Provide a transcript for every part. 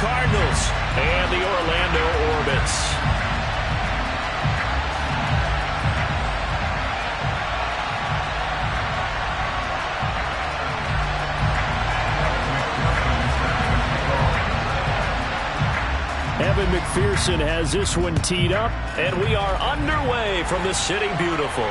Cardinals and the Orlando Orbits. Evan McPherson has this one teed up, and we are underway from the City Beautiful.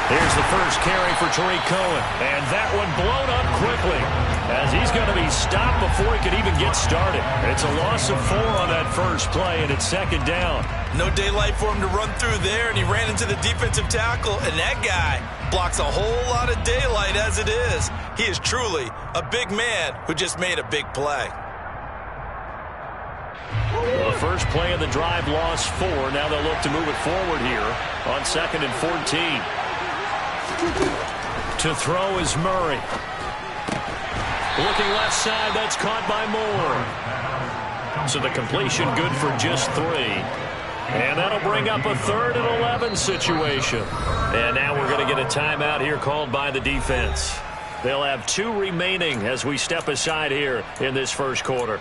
Here's the first carry for Tariq Cohen, and that one blown up quickly as he's going to be stopped before he could even get started. It's a loss of 4 on that first play, and it's second down. No daylight for him to run through there, and he ran into the defensive tackle, and that guy blocks a whole lot of daylight as it is. He is truly a big man who just made a big play. Well, the first play of the drive lost 4. Now they'll look to move it forward here on 2nd and 14. To throw is Murray. Looking left side, that's caught by Moore. So the completion good for just 3. And that'll bring up a 3rd and 11 situation. And now we're going to get a timeout here called by the defense. They'll have 2 remaining as we step aside here in this first quarter.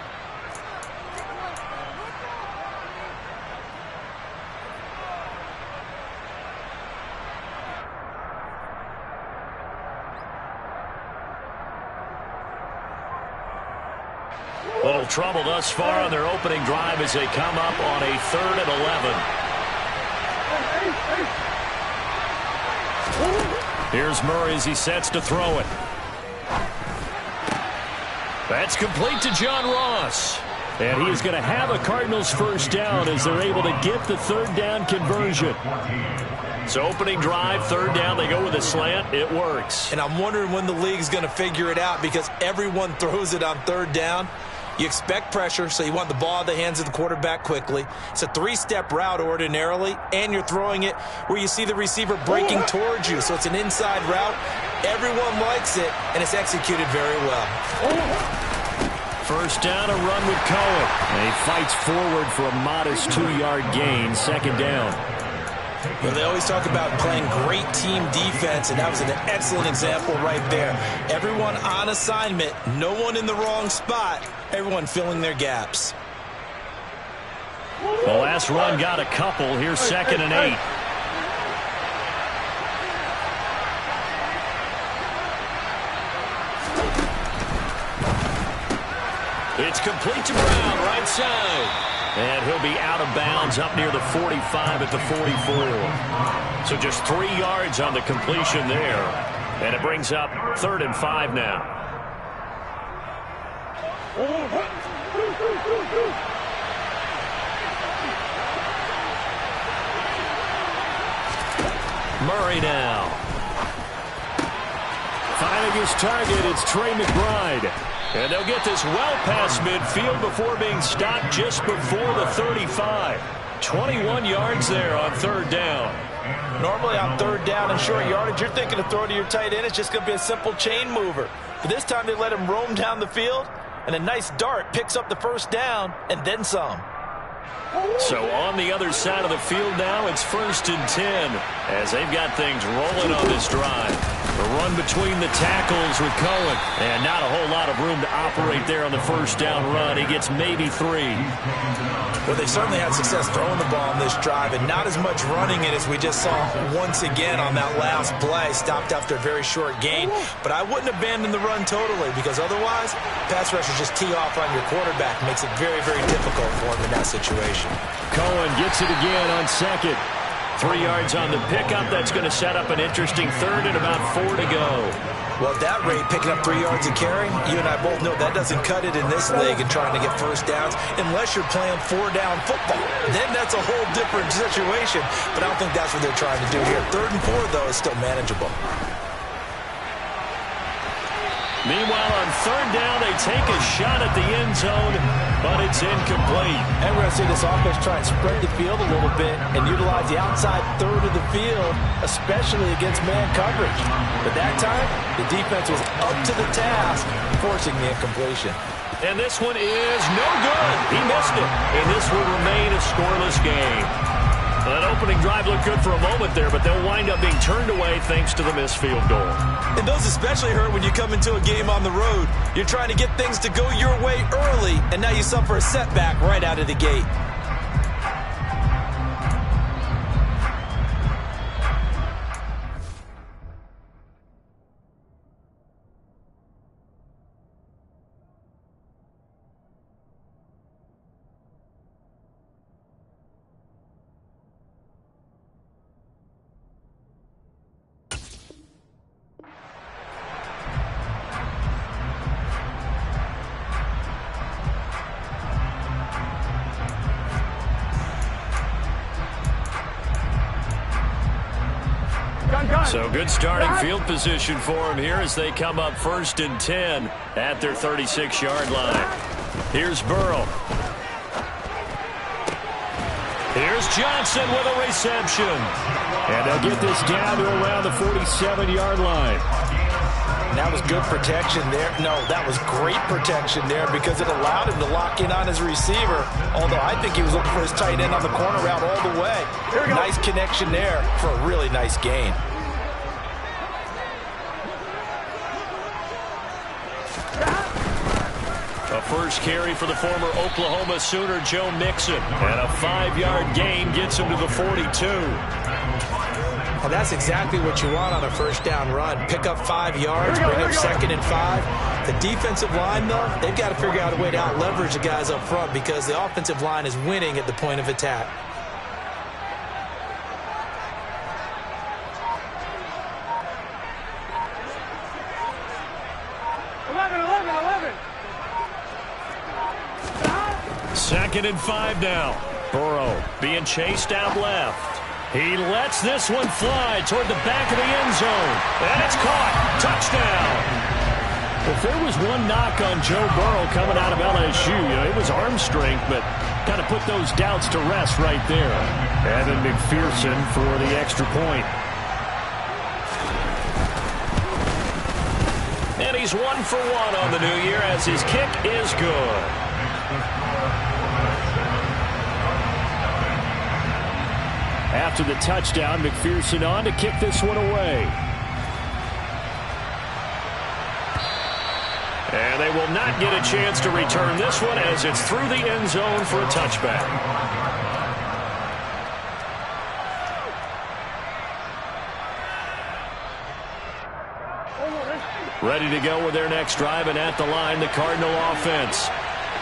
Little trouble thus far on their opening drive as they come up on a 3rd and 11. Here's Murray as he sets to throw it. That's complete to John Ross. And he is going to have a Cardinals first down as they're able to get the 3rd down conversion. So opening drive, 3rd down, they go with a slant. It works. And I'm wondering when the league's going to figure it out because everyone throws it on 3rd down. You expect pressure, so you want the ball in the hands of the quarterback quickly. It's a 3-step route ordinarily, and you're throwing it where you see the receiver breaking towards you. So it's an inside route. Everyone likes it, and it's executed very well. First down, a run with Cohen. And he fights forward for a modest 2-yard gain, 2nd down. Well, they always talk about playing great team defense, and that was an excellent example right there. Everyone on assignment, no one in the wrong spot, everyone filling their gaps. The last run got a couple. Here's 2nd and 8. It's complete to Brown, right side. And he'll be out of bounds up near the 45 at the 44. So just 3 yards on the completion there. And it brings up 3rd and 5 now. Murray now. Finding his target, it's Trey McBride. And they'll get this well past midfield before being stopped just before the 35. 21 yards there on 3rd down. Normally on 3rd down and short yardage, you're thinking of throwing to your tight end. It's just going to be a simple chain mover. But this time they let him roam down the field, and a nice dart picks up the first down and then some. So on the other side of the field now, it's 1st and 10 as they've got things rolling on this drive. The run between the tackles with Cohen, and not a whole lot of room to operate there on the first down run. He gets maybe 3. Well, they certainly had success throwing the ball on this drive, and not as much running it as we just saw once again on that last play. Stopped after a very short gain, but I wouldn't abandon the run totally because otherwise, pass rushers just tee off on your quarterback. Makes it very, very difficult for him in that situation. Cohen gets it again on 2nd. 3 yards on the pickup. That's going to set up an interesting 3rd and about 4 to go. Well, at that rate, picking up 3 yards a carry, you and I both know that doesn't cut it in this league and trying to get first downs unless you're playing 4-down football. Then that's a whole different situation, but I don't think that's what they're trying to do here. 3rd and 4, though, is still manageable. Meanwhile, on third down, they take a shot at the end zone, but it's incomplete. And we're going to see this offense try and spread the field a little bit and utilize the outside third of the field, especially against man coverage. But that time, the defense was up to the task, forcing the incompletion. And this one is no good. He missed it. And this will remain a scoreless game. That opening drive looked good for a moment there, but they'll wind up being turned away thanks to the missed field goal. And those especially hurt when you come into a game on the road. You're trying to get things to go your way early, and now you suffer a setback right out of the gate. So good starting field position for him here as they come up 1st and 10 at their 36-yard line. Here's Burrow. Here's Johnson with a reception. And they'll get this down to around the 47-yard line. That was good protection there. No, that was great protection there because it allowed him to lock in on his receiver. Although I think he was looking for his tight end on the corner route all the way. Nice connection there for a really nice gain. A first carry for the former Oklahoma Sooner, Joe Mixon. And a 5-yard gain gets him to the 42. Well, that's exactly what you want on a first down run. Pick up 5 yards, bring up 2nd and 5. The defensive line, though, they've got to figure out a way to out-leverage the guys up front because the offensive line is winning at the point of attack. Second and 5 now. Burrow being chased out left. He lets this one fly toward the back of the end zone. And it's caught. Touchdown. If there was one knock on Joe Burrow coming out of LSU, it was arm strength, but kind of put those doubts to rest right there. Evan McPherson for the extra point. And he's 1 for 1 on the new year as his kick is good. After the touchdown, McPherson on to kick this one away. And they will not get a chance to return this one as it's through the end zone for a touchback. Ready to go with their next drive, and at the line, the Cardinal offense.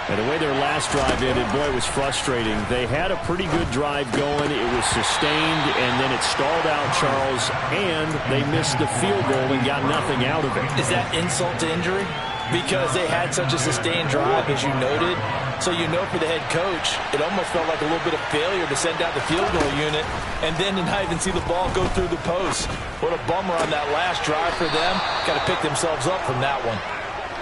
And the way their last drive ended, boy, it was frustrating. They had a pretty good drive going. It was sustained, and then it stalled out, Charles, and they missed the field goal and got nothing out of it. Is that insult to injury? Because they had such a sustained drive, as you noted. So you know for the head coach, it almost felt like a little bit of failure to send out the field goal unit and then to not even see the ball go through the post. What a bummer on that last drive for them. Got to pick themselves up from that one.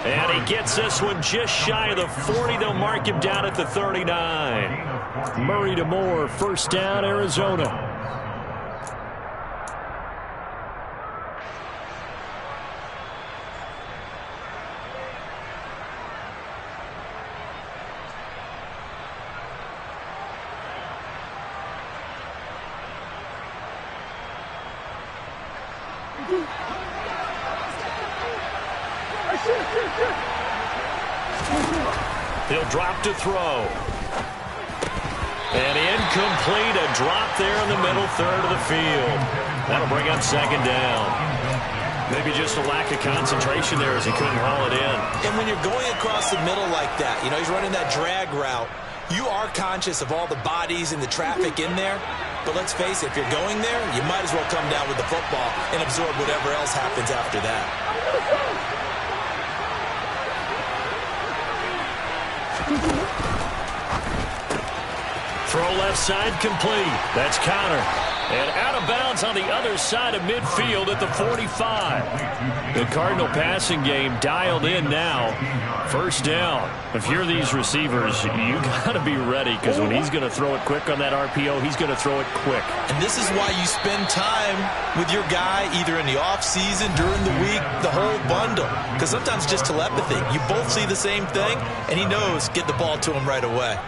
And he gets this one just shy of the 40. They'll mark him down at the 39. Murray to Moore, first down, Arizona. He'll drop to throw. And incomplete, a drop there in the middle third of the field. That'll bring up second down. Maybe just a lack of concentration there as he couldn't haul it in. And when you're going across the middle like that, you know, he's running that drag route, you are conscious of all the bodies and the traffic in there. But let's face it, if you're going there, you might as well come down with the football and absorb whatever else happens after that. Throw left side complete. That's Connor. And out of bounds on the other side of midfield at the 45. The Cardinal passing game dialed in now. First down. If you're these receivers, you got to be ready, because when he's going to throw it quick on that RPO, he's going to throw it quick. And this is why you spend time with your guy either in the offseason, during the week, the whole bundle. Because sometimes just telepathy. You both see the same thing, and he knows get the ball to him right away.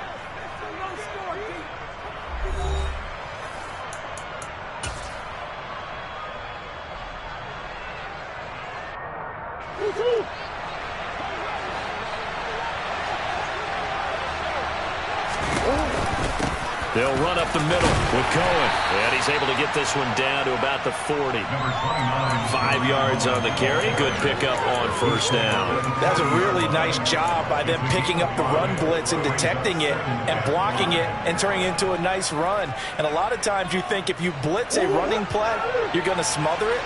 They'll run up the middle with Cohen. And he's able to get this one down to about the 40. 5 yards on the carry. Good pickup on first down. That's a really nice job by them picking up the run blitz and detecting it and blocking it and turning it into a nice run. And a lot of times you think if you blitz a running play, you're going to smother it.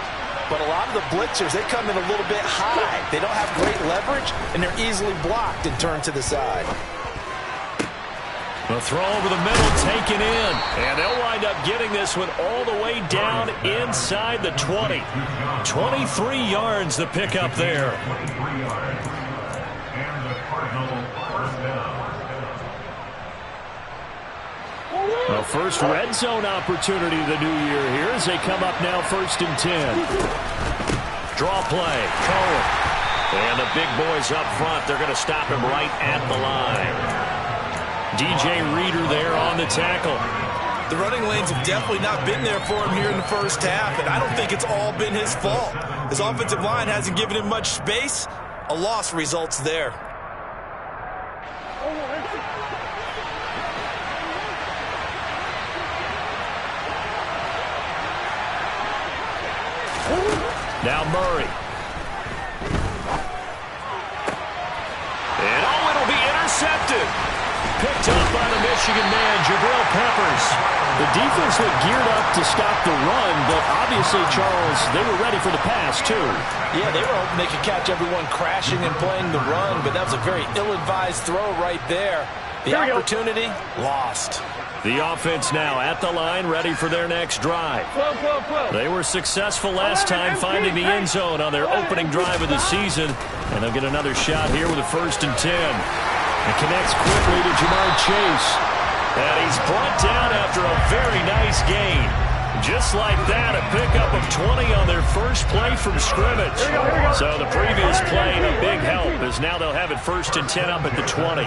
But a lot of the blitzers, they come in a little bit high. They don't have great leverage, and they're easily blocked and turned to the side. The throw over the middle, taken in. And they'll wind up getting this one all the way down inside the 20. 23 yards the pickup there. The first red zone opportunity of the new year here as they come up now 1st and 10. Draw play, Cohen. And the big boys up front, they're going to stop him right at the line. DJ Reader there on the tackle. The running lanes have definitely not been there for him here in the first half, and I don't think it's all been his fault. His offensive line hasn't given him much space. A loss results there. Now Murray. And it'll be intercepted. Picked up by the Michigan man, Jabril Peppers. The defense looked geared up to stop the run, but obviously, Charles, they were ready for the pass, too. Yeah, they were hoping they could catch everyone crashing and playing the run, but that was a very ill-advised throw right there. The opportunity, lost. The offense now at the line, ready for their next drive. They were successful last time finding the end zone on their opening drive of the season, and they'll get another shot here with a 1st and 10. It connects quickly to Jamar Chase. And he's brought down after a very nice gain. Just like that, a pickup of 20 on their first play from scrimmage. So the previous play, a big help, as now they'll have it 1st and 10 up at the 20.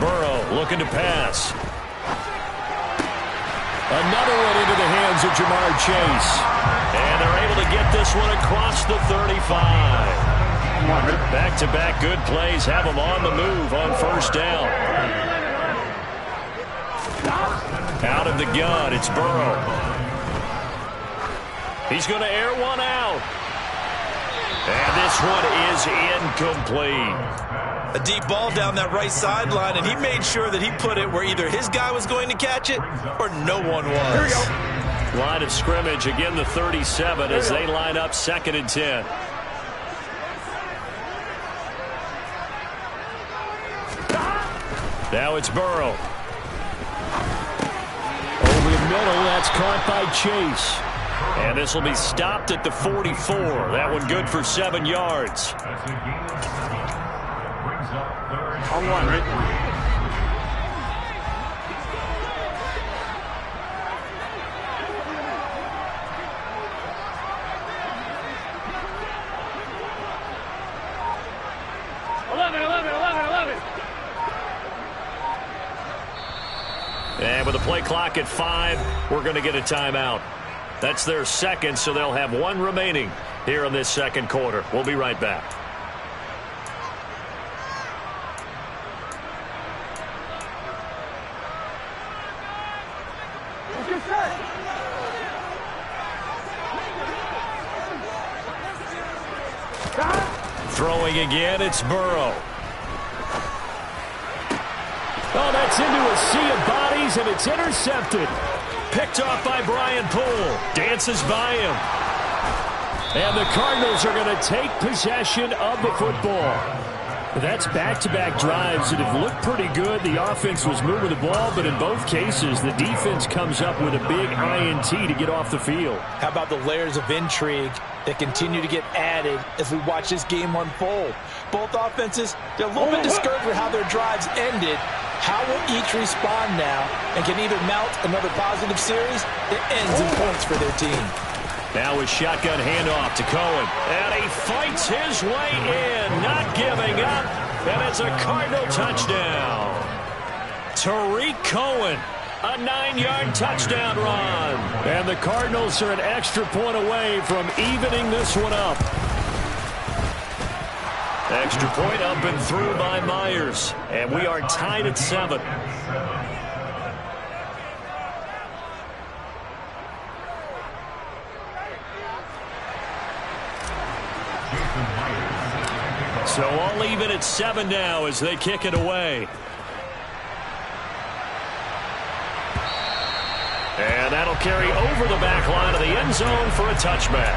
Burrow looking to pass. Another one into the hands of Jamar Chase. And they're able to get this one across the 35. Back-to-back good plays have them on the move on first down. Out of the gun, it's Burrow. He's going to air one out. And this one is incomplete. A deep ball down that right sideline, and he made sure that he put it where either his guy was going to catch it or no one was. Here we go. Line of scrimmage, again the 37 as they line up 2nd and 10. Now it's Burrow. Over the middle, that's caught by Chase. And this will be stopped at the 44. That one good for 7 yards. On one, right? And with the play clock at 5, we're going to get a timeout. That's their second, so they'll have one remaining here in this second quarter. We'll be right back. Throwing again, it's Burrow. Oh, that's into a sea of bodies, and it's intercepted. Picked off by Brian Poole. Dances by him. And the Cardinals are going to take possession of the football. That's back-to-back drives that have looked pretty good. The offense was moving the ball, but in both cases, the defense comes up with a big INT to get off the field. How about the layers of intrigue that continue to get added as we watch this game unfold? Both offenses, they're a little bit discouraged with how their drives ended. How will each respond now and can either mount another positive series that ends in points for their team? Now a shotgun handoff to Cohen. And he fights his way in, not giving up. And it's a Cardinal touchdown. Tariq Cohen, a 9-yard touchdown run. And the Cardinals are an extra point away from evening this one up. Extra point up and through by Myers. And we are tied at 7. So all even at 7 now as they kick it away. And that'll carry over the back line of the end zone for a touchback.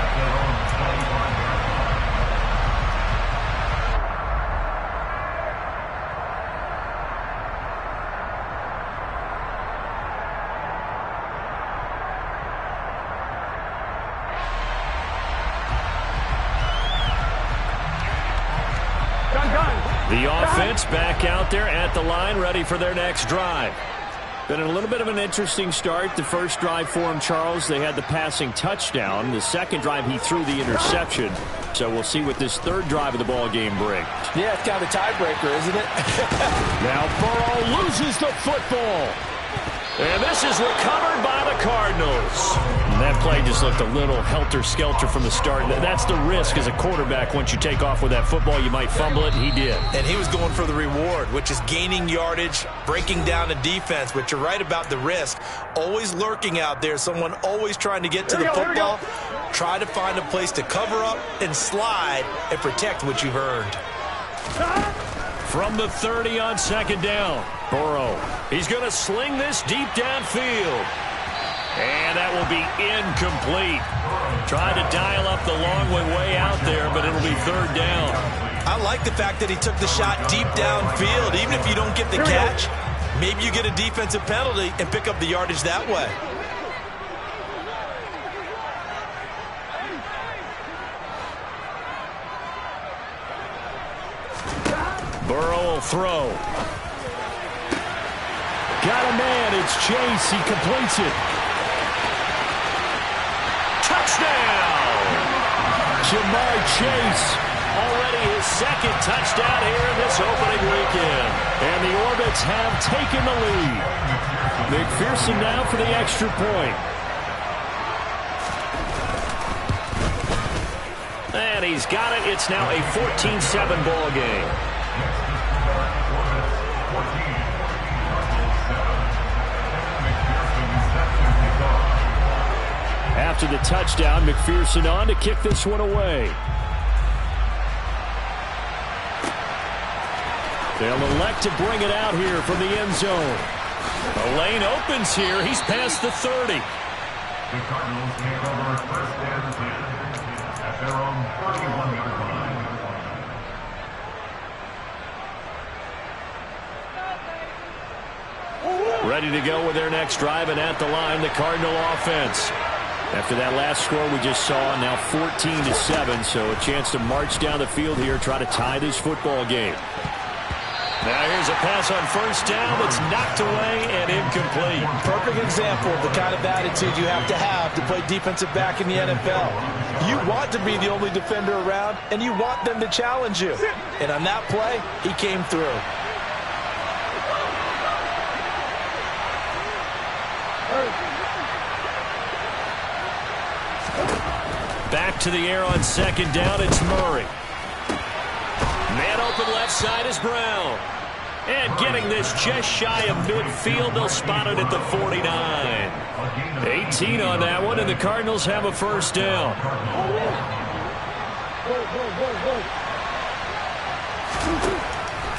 The offense back out there at the line, ready for their next drive. Been a little bit of an interesting start. The first drive for him, Charles, they had the passing touchdown. The second drive, he threw the interception. So we'll see what this third drive of the ball game brings. Yeah, it's kind of a tiebreaker, isn't it? Now Burrow loses the football. And this is recovered by the Cardinals. And that play just looked a little helter-skelter from the start. That's the risk as a quarterback. Once you take off with that football, you might fumble it, and he did. And he was going for the reward, which is gaining yardage, breaking down the defense. But you're right about the risk. Always lurking out there, someone always trying to get to the football. Try to find a place to cover up and slide and protect what you've earned. From the 30 on second down, Burrow. He's going to sling this deep downfield. And that will be incomplete. Tried to dial up the long way out there, but it'll be third down. I like the fact that he took the shot deep downfield. Even if you don't get the catch, maybe you get a defensive penalty and pick up the yardage that way. Burrow will throw. Got a man. It's Chase. He completes it. Touchdown! Jamar Chase. Already his second touchdown here in this opening weekend. And the Orbits have taken the lead. McPherson now for the extra point. And he's got it. It's now a 14-7 ball game. After the touchdown, McPherson on to kick this one away. They'll elect to bring it out here from the end zone. The lane opens here. He's past the 30. The Cardinals take over first and 10 at their own 41-yard line. Ready to go with their next drive, and at the line, the Cardinal offense. After that last score we just saw, now 14-7, so a chance to march down the field here, try to tie this football game. Now here's a pass on first down that's knocked away and incomplete. Perfect example of the kind of attitude you have to play defensive back in the NFL. You want to be the only defender around, and you want them to challenge you. And on that play, he came through. Back to the air on second down, it's Murray. Man open left side is Brown. And getting this just shy of midfield, they'll spot it at the 49. 18 on that one, and the Cardinals have a first down.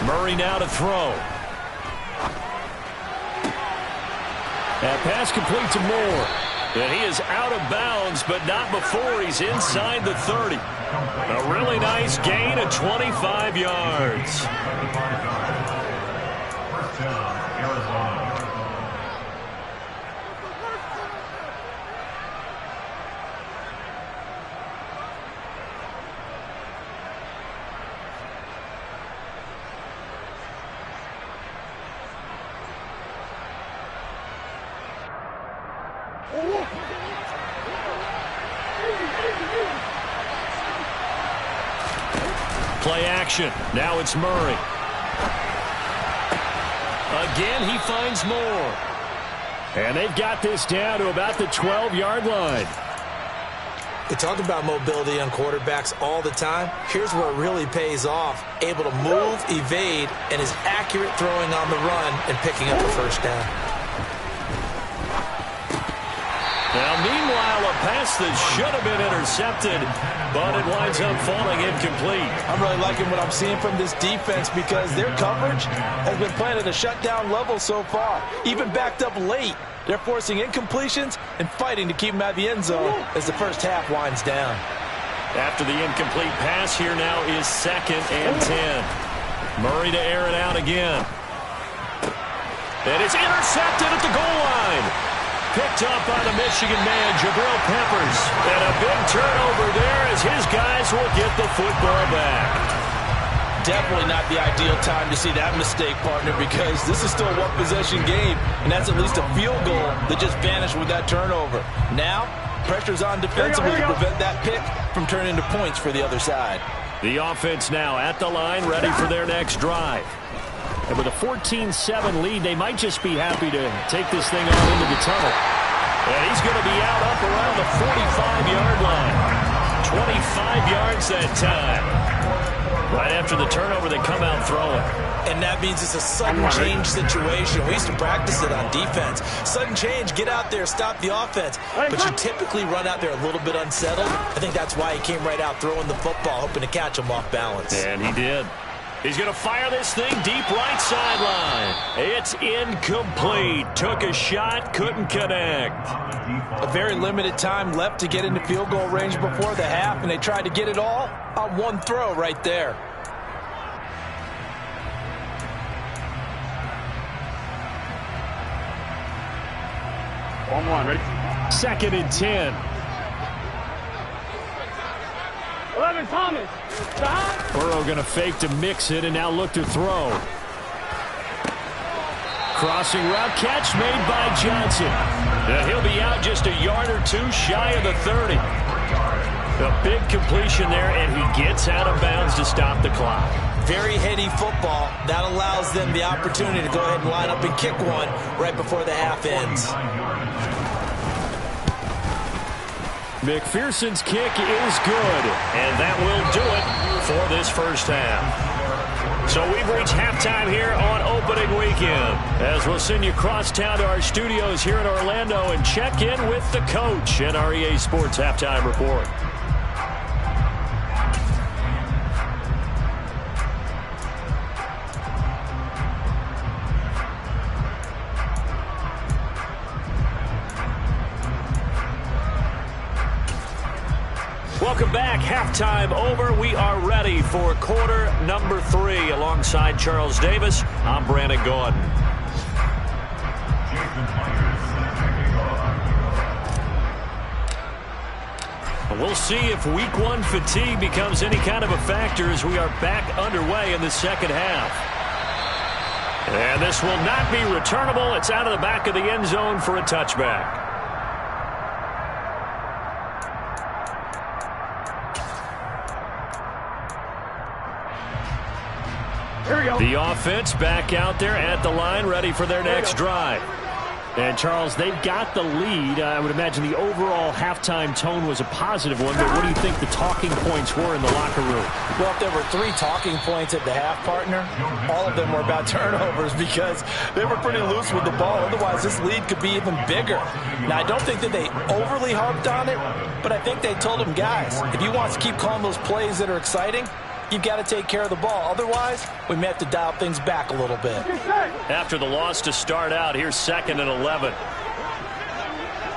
Murray now to throw. That pass complete to Moore. And he is out of bounds, but not before he's inside the 30. A really nice gain of 25 yards. First down, Arizona. Play action. Now it's Murray. Again, he finds more. And they've got this down to about the 12-yard line. We talk about mobility on quarterbacks all the time. Here's where it really pays off. Able to move, evade, and is accurate throwing on the run and picking up the first down. Now, meanwhile, a pass that should have been intercepted, but it winds up falling incomplete. I'm really liking what I'm seeing from this defense because their coverage has been playing at a shutdown level so far. Even backed up late, they're forcing incompletions and fighting to keep them out of the end zone as the first half winds down. After the incomplete pass, here now is 2nd and 10. Murray to air it out again. And it's intercepted at the goal line. Picked up by the Michigan man, Jabril Peppers. And a big turnover there as his guys will get the football back. Definitely not the ideal time to see that mistake, partner, because this is still a one-possession game, and that's at least a field goal that just vanished with that turnover. Now, pressure's on defensively to prevent that pick from turning into points for the other side. The offense now at the line, ready for their next drive. And with a 14-7 lead, they might just be happy to take this thing on into the tunnel. And he's going to be out up around the 45-yard line. 25 yards that time. Right after the turnover, they come out throwing. And that means it's a sudden change situation. We used to practice it on defense. Sudden change, get out there, stop the offense. But you typically run out there a little bit unsettled. I think that's why he came right out throwing the football, hoping to catch him off balance. And he did. He's going to fire this thing deep right sideline. It's incomplete. Took a shot, couldn't connect. A very limited time left to get into field goal range before the half, and they tried to get it all on one throw right there. On one, ready? 2nd and 10. 11, Thomas. Burrow going to fake to mix it and now look to throw. Crossing route catch made by Johnson. He'll be out just a yard or two shy of the 30. A big completion there, and he gets out of bounds to stop the clock. Very heady football. That allows them the opportunity to go ahead and line up and kick one right before the half ends. McPherson's kick is good, and that will do it for this first half. So we've reached halftime here on opening weekend, as we'll send you across town to our studios here in Orlando and check in with the coach in our EA Sports Halftime Report. Welcome back. Halftime over. We are ready for quarter number 3. Alongside Charles Davis, I'm Brandon Gordon. We'll see if week 1 fatigue becomes any kind of a factor as we are back underway in the second half. And this will not be returnable. It's out of the back of the end zone for a touchback. Here we go. The offense back out there at the line, ready for their next drive. And, Charles, they've got the lead. I would imagine the overall halftime tone was a positive one, but what do you think the talking points were in the locker room? Well, if there were 3 talking points at the half, partner, all of them were about turnovers because they were pretty loose with the ball. Otherwise, this lead could be even bigger. Now, I don't think that they overly harped on it, but I think they told them, guys, if you want to keep calling those plays that are exciting, you've got to take care of the ball. Otherwise, we may have to dial things back a little bit. After the loss to start out, here's 2nd and 11.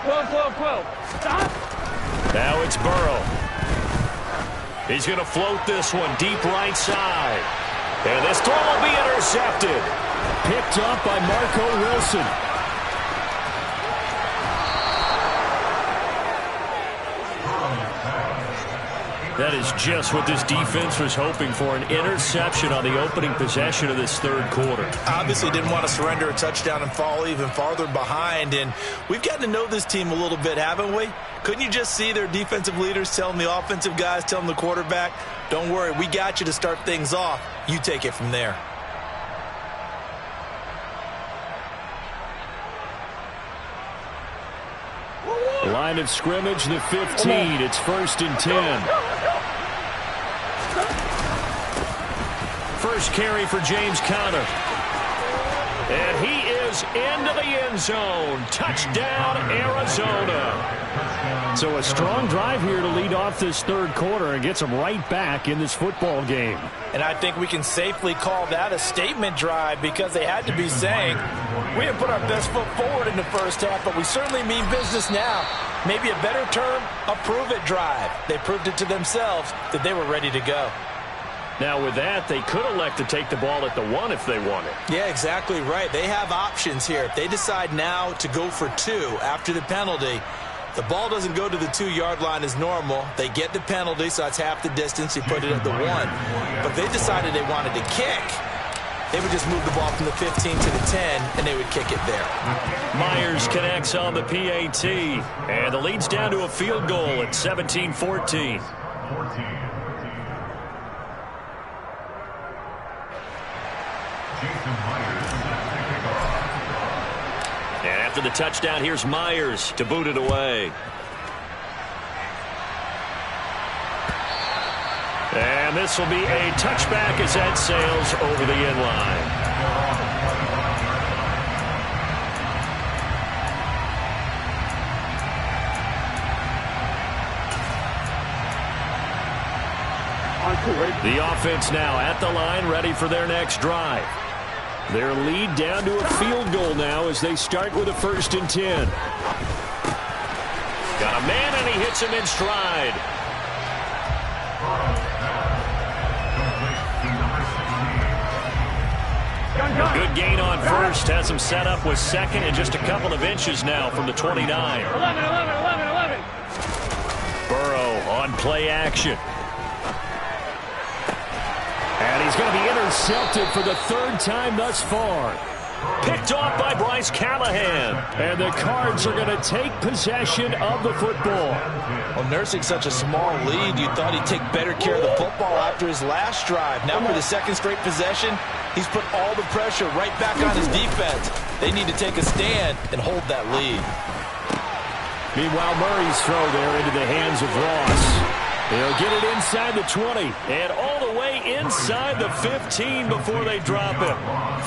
12. Stop. Now it's Burrow. He's going to float this one deep right side. And this throw will be intercepted. Picked up by Marco Wilson. That is just what this defense was hoping for, an interception on the opening possession of this third quarter. Obviously didn't want to surrender a touchdown and fall even farther behind, and we've gotten to know this team a little bit, haven't we? Couldn't you just see their defensive leaders telling the offensive guys, telling the quarterback, don't worry, we got you to start things off. You take it from there. Line of scrimmage, the 15. It's 1st and 10. First carry for James Conner. And he is into the end zone. Touchdown, Arizona. So a strong drive here to lead off this third quarter and gets them right back in this football game. And I think we can safely call that a statement drive because they had to be saying, we didn't put our best foot forward in the first half, but we certainly mean business now. Maybe a better term, a prove-it drive. They proved it to themselves that they were ready to go. Now with that, they could elect to take the ball at the 1 if they wanted. Yeah, exactly right. They have options here. If they decide now to go for 2 after the penalty, the ball doesn't go to the 2-yard line as normal. They get the penalty, so that's half the distance. You put it at the 1. But if they decided they wanted to kick, they would just move the ball from the 15 to the 10, and they would kick it there. Myers connects on the PAT, and the lead's down to a field goal at 17-14. And after the touchdown, here's Myers to boot it away. And this will be a touchback as that sails over the end line. The offense now at the line, ready for their next drive. Their lead down to a field goal now as they start with a 1st and 10. Got a man, and he hits him in stride. A good gain on first. Has him set up with second and just a couple of inches now from the 29. 11. Burrow on play action. And he's going to be intercepted for the 3rd time thus far. Picked off by Bryce Callahan. And the Cards are going to take possession of the football. Well, nursing such a small lead, you thought he'd take better care of the football after his last drive. Now for the 2nd straight possession, he's put all the pressure right back on his defense. They need to take a stand and hold that lead. Meanwhile, Murray's throw there into the hands of Ross. They'll get it inside the 20 and all the way inside the 15 before they drop him.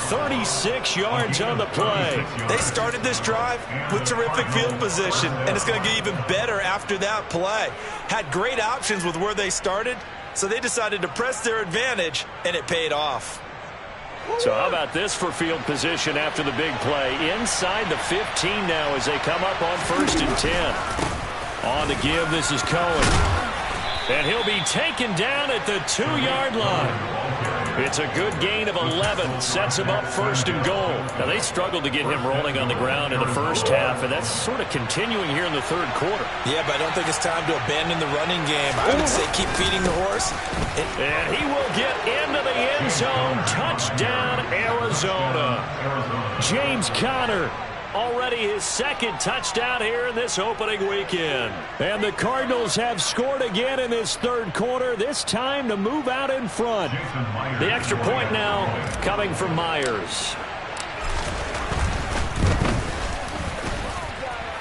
36 yards on the play. They started this drive with terrific field position, and it's going to get even better after that play. Had great options with where they started, so they decided to press their advantage, and it paid off. So how about this for field position after the big play? Inside the 15 now as they come up on 1st and 10. On the give, this is Cohen. And he'll be taken down at the 2-yard line. It's a good gain of 11. Sets him up 1st and goal. Now, they struggled to get him rolling on the ground in the first half, and that's sort of continuing here in the third quarter. Yeah, but I don't think it's time to abandon the running game. I would say keep feeding the horse. And he will get into the end zone. Touchdown, Arizona. James Conner. Already his 2nd touchdown here in this opening weekend. And the Cardinals have scored again in this third quarter, this time to move out in front. The extra point now coming from Myers.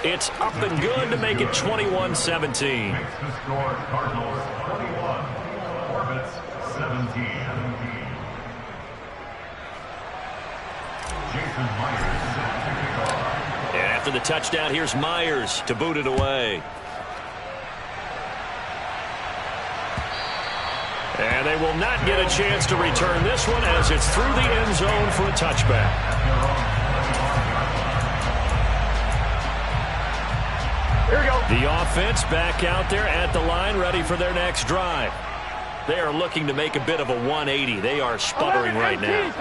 It's up and good to make it 21-17. Next to score, Cardinals 21, Orbits 17. Jason Myers. And after the touchdown, here's Myers to boot it away. And they will not get a chance to return this one as it's through the end zone for a touchback. The offense back out there at the line, ready for their next drive. They are looking to make a bit of a 180. They are sputtering right now.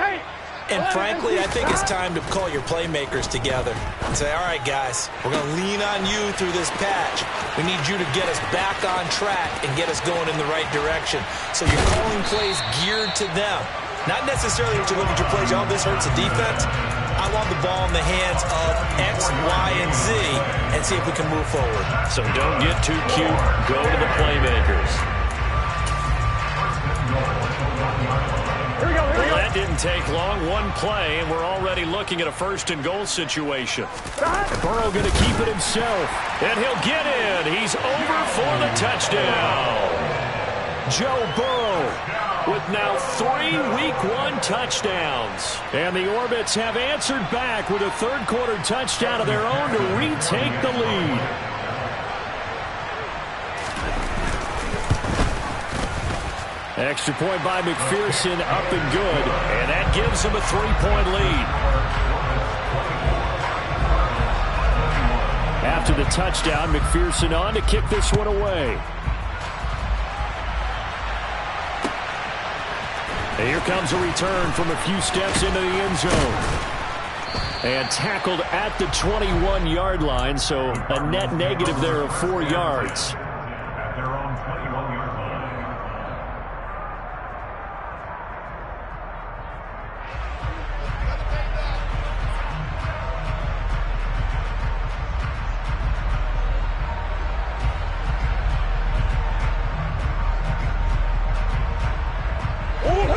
And frankly, I think it's time to call your playmakers together and say, all right, guys, we're going to lean on you through this patch. We need you to get us back on track and get us going in the right direction. So you're calling plays geared to them. Not necessarily that you look at your plays, oh, this hurts the defense. I want the ball in the hands of X, Y, and Z and see if we can move forward. So don't get too cute. Go to the playmakers. Well, that didn't take long. One play, and we're already looking at a first-and-goal situation. Burrow going to keep it himself, and he'll get in. He's over for the touchdown. Joe Burrow with now 3 Week 1 touchdowns. And the Orbits have answered back with a third-quarter touchdown of their own to retake the lead. Extra point by McPherson, up and good. And that gives them a 3-point lead. After the touchdown, McPherson on to kick this one away. And here comes a return from a few steps into the end zone. And tackled at the 21-yard line, so a net negative there of 4 yards. At their own 21-yard line.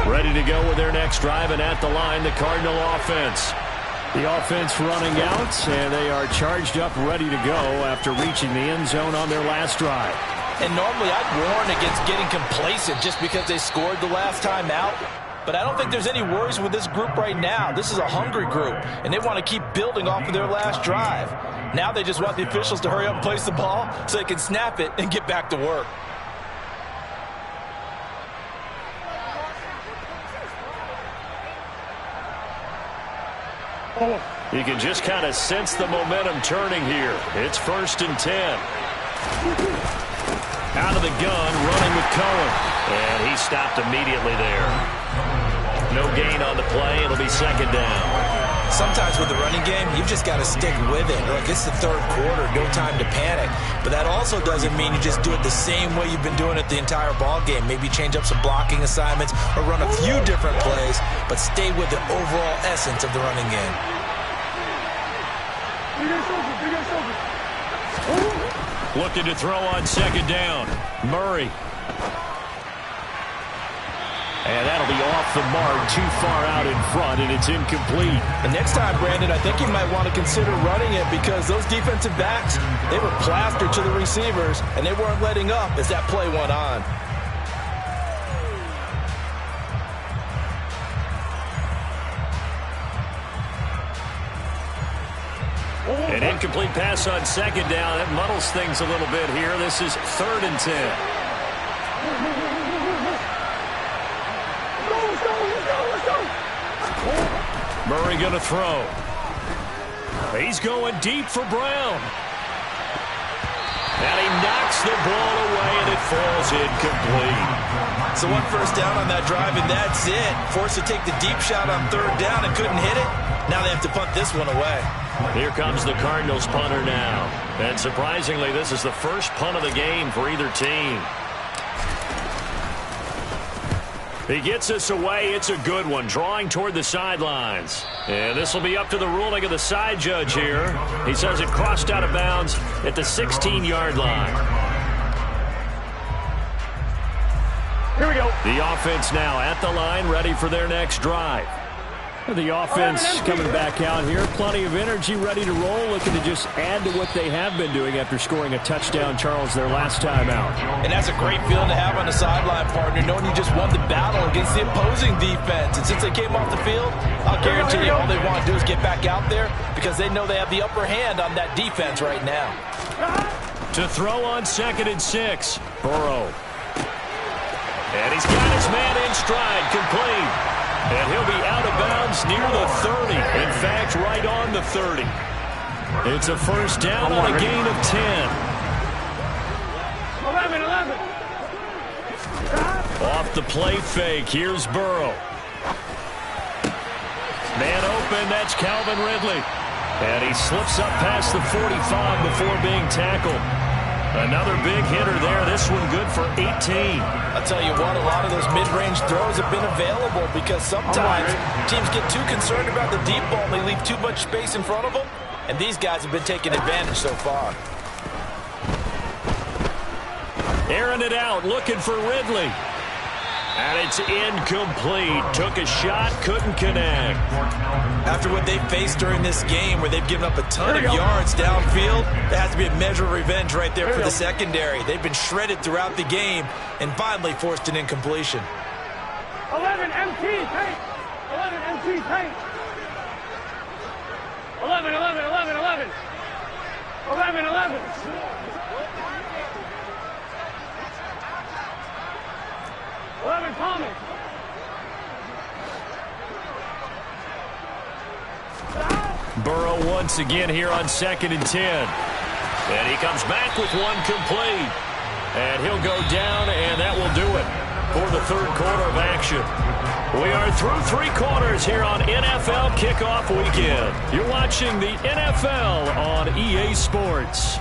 Ready to go with their next drive, and at the line, the Cardinal offense. The offense running out, and they are charged up, ready to go after reaching the end zone on their last drive. And normally I'd warn against getting complacent just because they scored the last time out. But I don't think there's any worries with this group right now. This is a hungry group, and they want to keep building off of their last drive. Now they just want the officials to hurry up and place the ball so they can snap it and get back to work. You can just kind of sense the momentum turning here. It's 1st and 10. Out of the gun, running with Cohen. And he stopped immediately there. No gain on the play. It'll be 2nd down. Sometimes with the running game, you've just got to stick with it. Look, it's the 3rd quarter, no time to panic. But that also doesn't mean you just do it the same way you've been doing it the entire ball game. Maybe change up some blocking assignments or run a few different plays, but stay with the overall essence of the running game. Looking to throw on 2nd down. Murray. And that'll be off the mark, too far out in front, and it's incomplete. The next time, Brandon, I think you might want to consider running it because those defensive backs, they were plastered to the receivers, and they weren't letting up as that play went on. An incomplete pass on 2nd down. That muddles things a little bit here. This is 3rd and 10. Murray going to throw. He's going deep for Brown. And he knocks the ball away, and it falls incomplete. So 1 first down on that drive, and that's it. Forced to take the deep shot on 3rd down and couldn't hit it. Now they have to punt this one away. Here comes the Cardinals punter now. And surprisingly, this is the first punt of the game for either team. He gets us away. It's a good one, drawing toward the sidelines. And this will be up to the ruling of the side judge here. He says it crossed out of bounds at the 16-yard line. Here we go. The offense now at the line, ready for their next drive. The offense coming back out here. Plenty of energy, ready to roll, looking to just add to what they have been doing after scoring a touchdown, Charles, their last time out. And that's a great feeling to have on the sideline, partner, knowing you just won the battle against the opposing defense. And since they came off the field, I'll guarantee you all they want to do is get back out there because they know they have the upper hand on that defense right now. To throw on 2nd and 6, Burrow. And he's got his man in stride, complete. And he'll be out of bounds near the 30. In fact, right on the 30. It's a 1st down on a gain of 10. Off the play fake, here's Burrow. Man open, that's Calvin Ridley. And he slips up past the 45 before being tackled. Another big hitter there. This one good for 18. I'll tell you what, a lot of those mid-range throws have been available because sometimes teams get too concerned about the deep ball and they leave too much space in front of them. And these guys have been taking advantage so far. Airing it out, looking for Ridley. And it's incomplete. Took a shot, couldn't connect. After what they've faced during this game where they've given up a ton of yards downfield, there has to be a measure of revenge right there for the secondary. They've been shredded throughout the game and finally forced an incompletion. 11 MT tank. 11 MT tank. 11, 11, 11, 11. 11, 11. 11, Thomas. Burrow once again here on 2nd and 10. And he comes back with one complete. And he'll go down, and that will do it for the third quarter of action. We are through 3 quarters here on NFL Kickoff Weekend. You're watching the NFL on EA Sports.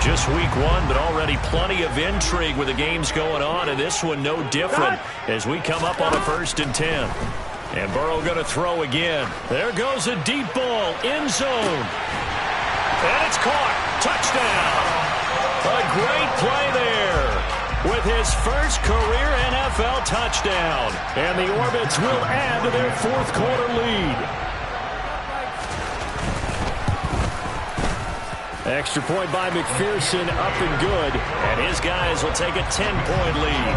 Just week 1, but already plenty of intrigue with the games going on, and this one no different as we come up on a 1st and 10. And Burrow going to throw again. There goes a deep ball, end zone. And it's caught. Touchdown. A great play there with his first career NFL touchdown. And the Orbits will add to their 4th quarter lead. Extra point by McPherson, up and good. And his guys will take a 10-point lead.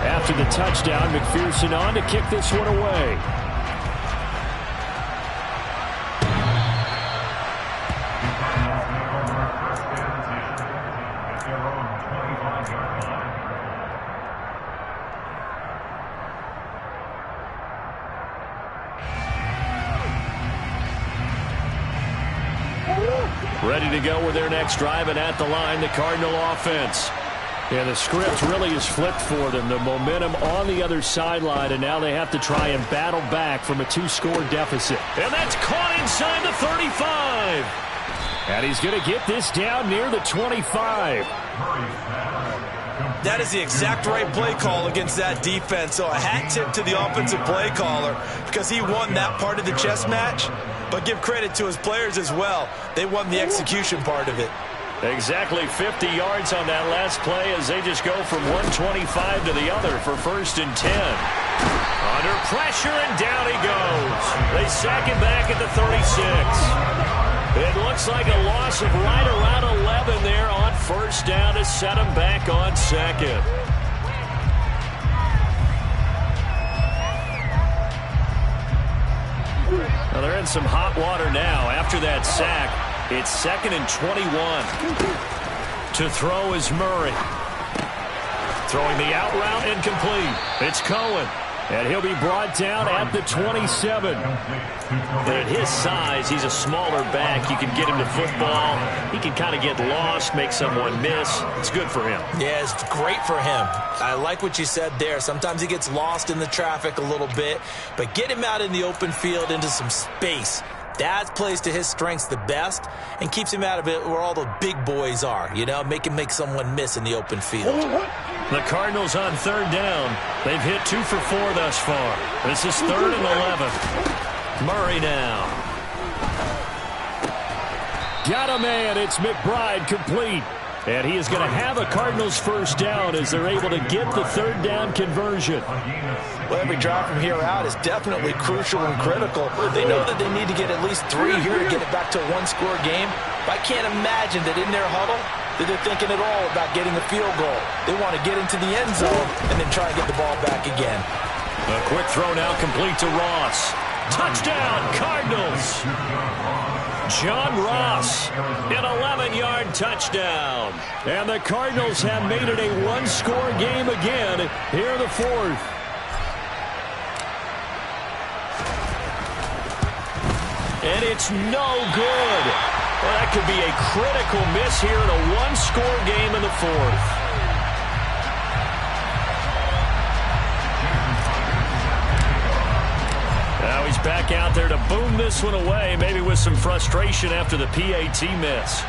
After the touchdown, McPherson on to kick this one away. Ready to go with their next drive, and at the line, the Cardinal offense. And the script really is flipped for them. The momentum on the other sideline, and now they have to try and battle back from a 2-score deficit. And that's caught inside the 35. And he's going to get this down near the 25. That is the exact right play call against that defense. So a hat tip to the offensive play caller because he won that part of the chess match. But give credit to his players as well. They won the execution part of it. Exactly 50 yards on that last play as they just go from 125 to the other for 1st and 10. Under pressure, and down he goes. They sack him back at the 36. It looks like a loss of right around 11 there on 1st down to set him back on 2nd. Well, they're in some hot water now. After that sack, it's 2nd and 21. To throw is Murray. Throwing the out route, incomplete. It's Cohen. And he'll be brought down at the 27. And at his size, he's a smaller back. You can get him to football. He can kind of get lost, make someone miss. It's good for him. Yeah, it's great for him. I like what you said there. Sometimes he gets lost in the traffic a little bit. But get him out in the open field into some space. That plays to his strengths the best and keeps him out of it where all the big boys are. You know, make him make someone miss in the open field. The Cardinals on 3rd down. They've hit 2 for 4 thus far. This is 3rd and 11. Murray now. Got a man. It's McBride complete. And he is going to have a Cardinals 1st down as they're able to get the 3rd down conversion. Well, every drive from here out is definitely crucial and critical. They know that they need to get at least 3 here to get it back to a 1-score game. But I can't imagine that in their huddle that they're thinking at all about getting a field goal. They want to get into the end zone and then try and get the ball back again. A quick throw now complete to Ross. Touchdown, Cardinals. John Ross, an 11-yard touchdown. And the Cardinals have made it a 1-score game again here in the 4th. And it's no good. Well, that could be a critical miss here in a one-score game in the fourth. Now he's back out there to boom this one away, maybe with some frustration after the PAT miss.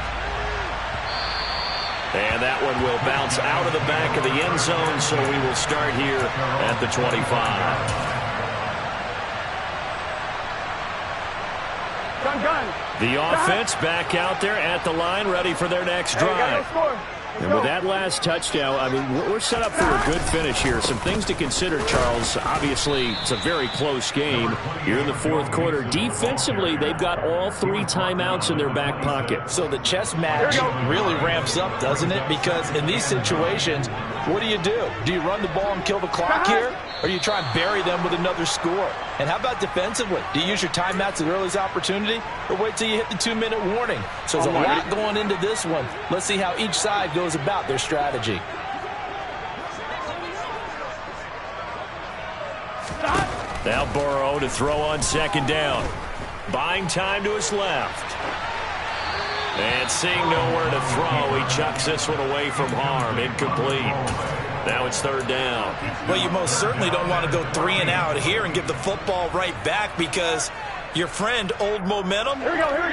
And that one will bounce out of the back of the end zone, so we will start here at the 25. The offense back out there at the line, ready for their next drive. And with that last touchdown, I mean, we're set up for a good finish here. Some things to consider, Charles. Obviously, it's a very close game. You're in the fourth quarter. Defensively, they've got all 3 timeouts in their back pocket. So the chess match really ramps up, doesn't it? Because in these situations, what do? Do you run the ball and kill the clock here? Or do you try and bury them with another score? And how about defensively? Do you use your timeouts at the earliest opportunity? Or wait till you hit the 2-minute warning? So there's a lot going into this one. Let's see how each side goes about their strategy. Now Burrow to throw on second down. Buying time to his left. And seeing nowhere to throw, he chucks this one away from harm. Incomplete. Now it's third down. Well, you most certainly don't want to go 3 and out here and give the football right back, because your friend, Old Momentum,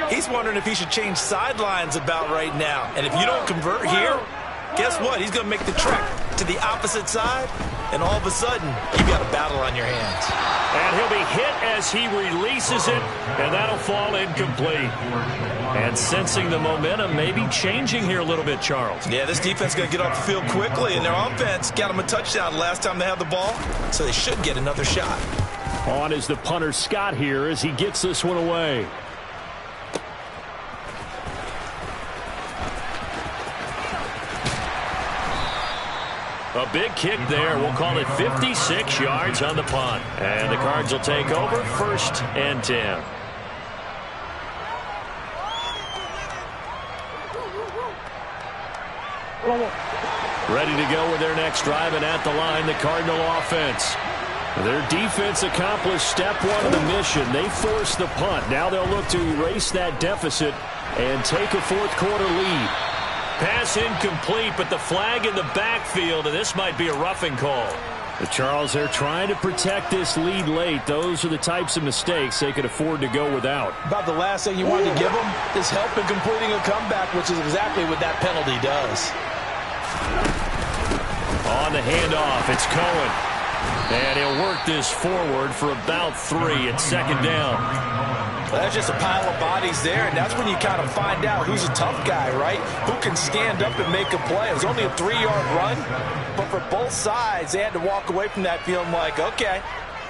he's wondering if he should change sidelines about right now. And if you don't convert here, guess what? He's going to make the trek to the opposite side, and all of a sudden, you've got a battle on your hands. And he'll be hit as he releases it, and that'll fall incomplete. And sensing the momentum, maybe changing here a little bit, Charles. Yeah, this defense is going to get off the field quickly, and their offense got them a touchdown last time they had the ball, so they should get another shot. On is the punter, Scott, here as he gets this one away. A big kick there. We'll call it 56 yards on the punt. And the Cards will take over, 1st and 10. Ready to go with their next drive, and at the line, the Cardinal offense. Their defense accomplished step 1 of the mission. They forced the punt. Now they'll look to erase that deficit and take a fourth quarter lead. Pass incomplete, but the flag in the backfield, and this might be a roughing call. But Charles, they're trying to protect this lead late. Those are the types of mistakes they could afford to go without. About the last thing you want to give them is help in completing a comeback, which is exactly what that penalty does. On the handoff, it's Cohen. And he'll work this forward for about 3 at second down. Well, that's just a pile of bodies there, and that's when you kind of find out who's a tough guy, right? Who can stand up and make a play. It was only a 3-yard run, but for both sides, they had to walk away from that feeling like, okay,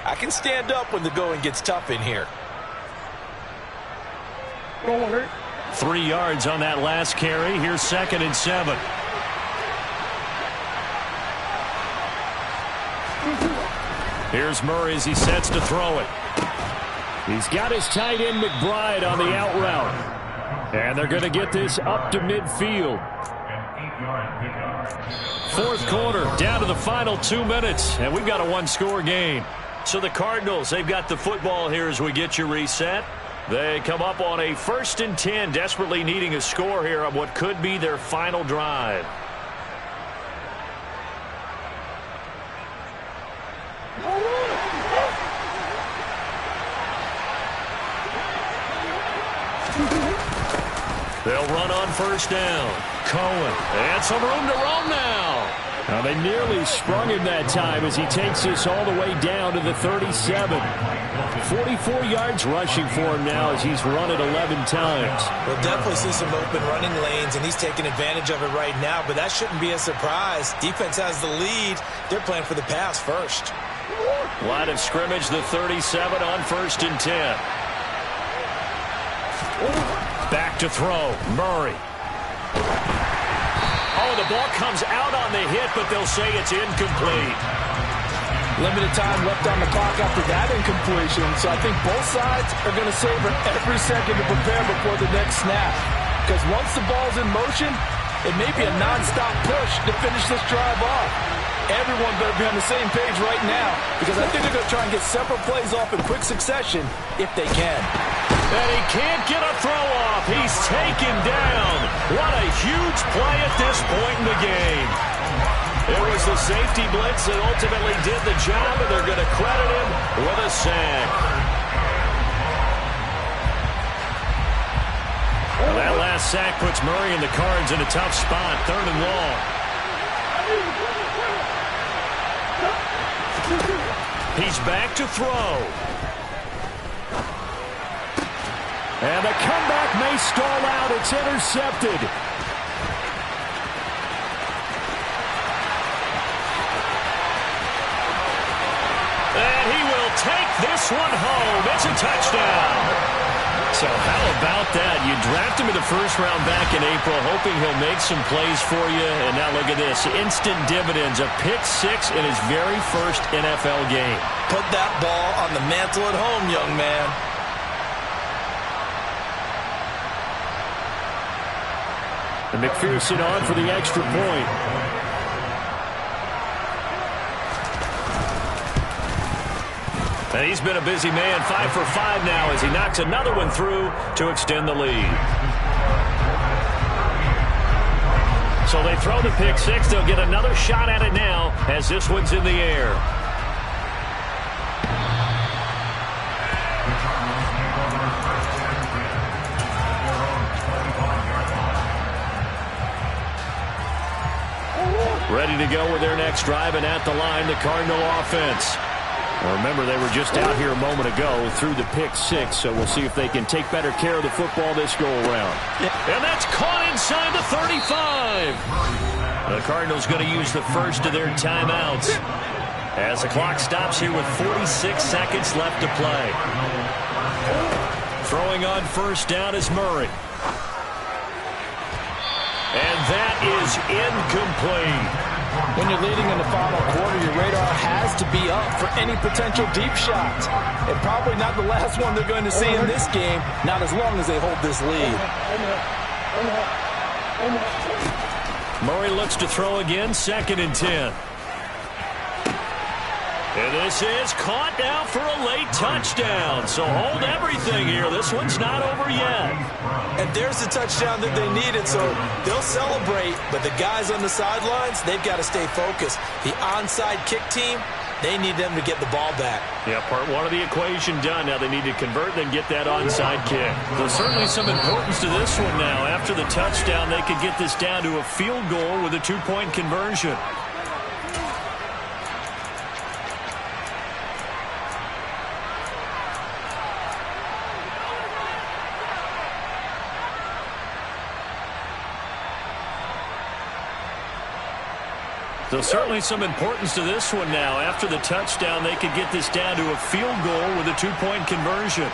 I can stand up when the going gets tough in here. 3 yards on that last carry. Here's 2nd and 7. Here's Murray as he sets to throw it. He's got his tight end McBride on the out route. And they're going to get this up to midfield. Fourth quarter, down to the final 2 minutes, and we've got a 1-score game. So the Cardinals, they've got the football here as we get you reset. They come up on a 1st and 10, desperately needing a score here on what could be their final drive. They'll run on 1st down. Cohen. And some room to roam now. Now they nearly sprung him that time as he takes this all the way down to the 37. 44 yards rushing for him now as he's run it 11 times. We'll definitely see some open running lanes, and he's taking advantage of it right now, but that shouldn't be a surprise. Defense has the lead. They're playing for the pass first. Line of scrimmage, the 37 on 1st and 10. Back to throw. Murray. Oh, the ball comes out on the hit, but they'll say it's incomplete. Limited time left on the clock after that incompletion, so I think both sides are going to savor every second to prepare before the next snap. Because once the ball's in motion, it may be a nonstop push to finish this drive off. Everyone better be on the same page right now, because I think they're going to try and get several plays off in quick succession if they can. And he can't get a throw off. He's taken down. What a huge play at this point in the game. It was the safety blitz that ultimately did the job, and they're going to credit him with a sack. Well, that last sack puts Murray and the Cards in a tough spot, 3rd and long. He's back to throw. And the comeback may stall out. It's intercepted. And he will take this one home. It's a touchdown. So how about that? You draft him in the first round back in April, hoping he'll make some plays for you. And now look at this. Instant dividends. A pick-6 in his very first NFL game. Put that ball on the mantle at home, young man. And McPherson on for the extra point. And he's been a busy man, 5 for 5 now as he knocks another one through to extend the lead. So they throw the pick-6. They'll get another shot at it now as this one's in the air. Ready to go with their next drive, and at the line, the Cardinal offense. Remember, they were just out here a moment ago through the pick-6, so we'll see if they can take better care of the football this go-around. And that's caught inside the 35. The Cardinals going to use the first of their timeouts as the clock stops here with 46 seconds left to play. Throwing on first down is Murray. And that is incomplete. When you're leading in the final quarter, your radar has to be up for any potential deep shots. And probably not the last one they're going to see in this game, not as long as they hold this lead. Murray looks to throw again, 2nd and 10. And this is caught now for a late touchdown. So hold everything here. This one's not over yet. And there's the touchdown that they needed, so they'll celebrate. But the guys on the sidelines, they've got to stay focused. The onside kick team, they need them to get the ball back. Yeah, part one of the equation done. Now they need to convert and get that onside kick. There's certainly some importance to this one now. After the touchdown, they could get this down to a field goal with a 2-point conversion. So certainly some importance to this one now. After the touchdown, they could get this down to a field goal with a 2-point conversion.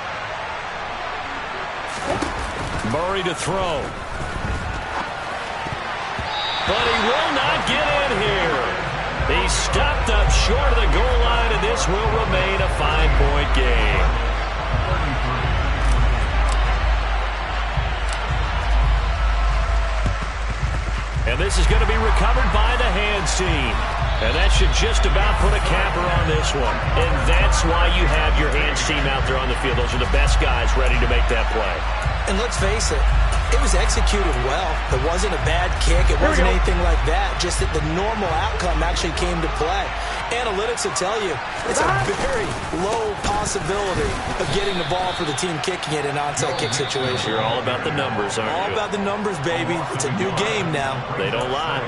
Murray to throw. But he will not get in here. He's stopped up short of the goal line, and this will remain a 5-point game. And this is going to be recovered by the hands team. And that should just about put a capper on this one. And that's why you have your hands team out there on the field. Those are the best guys ready to make that play. And let's face it, it was executed well. It wasn't a bad kick. It wasn't anything like that. Just that the normal outcome actually came to play. Analytics will tell you it's a very low possibility of getting the ball for the team kicking it in an onside kick situation. You're all about the numbers, aren't you? All about the numbers, baby. It's a new game now. They don't lie.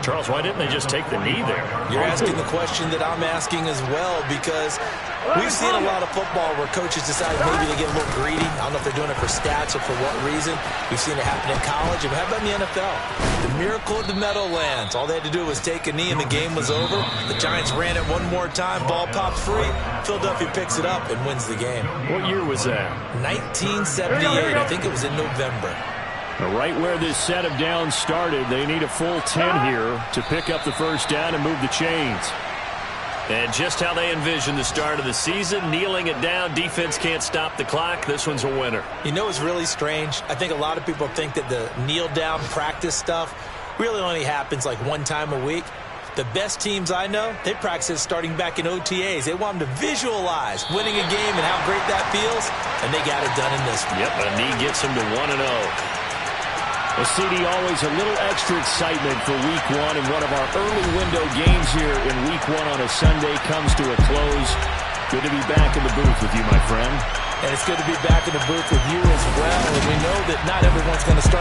Charles, why didn't they just take the knee there? You're asking the question that I'm asking as well, because we've seen a lot of football where coaches decide maybe to get a little greedy. I don't know if they're doing it for stats or for what reason. We've seen it happen in college. And how about in the NFL? The miracle of the Meadowlands. All they had to do was take a knee and the game was over. The Giants ran it one more time. Ball pops free. Philadelphia picks it up and wins the game. What year was that? 1978. I think it was in November. Right where this set of downs started, they need a full 10 here to pick up the first down and move the chains. And just how they envision the start of the season, kneeling it down, defense can't stop the clock. This one's a winner. You know what's really strange? I think a lot of people think that the kneel-down practice stuff really only happens like one time a week. The best teams I know, they practice starting back in OTAs. They want them to visualize winning a game and how great that feels, and they got it done in this one. Yep, a knee gets them to 1-0. Well, CD, always a little extra excitement for Week 1, and one of our early window games here in Week 1 on a Sunday comes to a close. Good to be back in the booth with you, my friend. And it's good to be back in the booth with you as well. And we know that not everyone's going to start